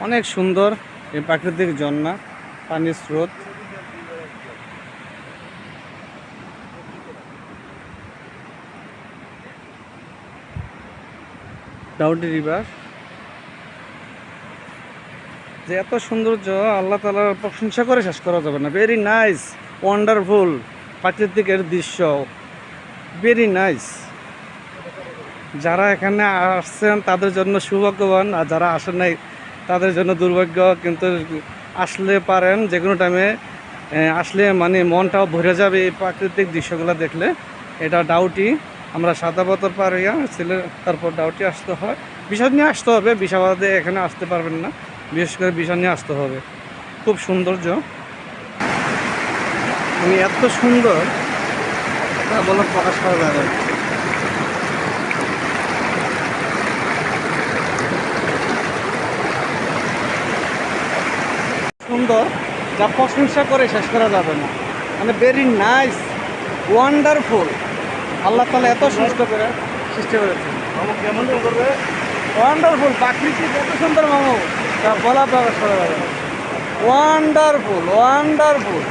অনেক সুন্দর এই প্রাকৃতিক ঝর্ণা, পানির স্রোত। ডাউটি রিভার, যে এত সৌন্দর্য আল্লাহ তাআলার প্রশংসা করে শেষ করা যাবে না। ভেরি নাইস, ওয়ান্ডারফুল প্রাকৃতিকের দৃশ্য, ভেরি নাইস। যারা এখানে আসছেন তাদের জন্য সৌভাগ্যবান, আর যারা আসেন নাই তাদের জন্য দুর্ভাগ্য। কিন্তু আসলে পারেন, যে কোনো টাইমে আসলে মানে মনটাও ভরে যাবে এই প্রাকৃতিক দৃশ্যগুলো দেখলে। এটা ডাউটি, আমরা সাদা পাথর পাড়িয়া ছেলে তারপর ডাউটি আসতে হয়। বিষয় নিয়ে আসতে হবে, বিষাবাদে এখানে আসতে পারবেন না, বিশেষ করে বিষয় নিয়ে আসতে হবে। খুব সৌন্দর্য, মানে এত সুন্দর তা বলে প্রকাশ করা যাবে না। সুন্দর, যা প্রশংসা করে শেষ করা যাবে না। মানে ভেরি নাইস, ওয়ান্ডারফুল। আল্লাহ তাআলা এত সুস্থ করে সৃষ্টি করেছেন। কেমন করবে? ওয়ান্ডারফুল, প্রাকৃতিক এত সুন্দর মামু তা বলা প্রকাশ করা যাবে না। Wonderful, wonderful.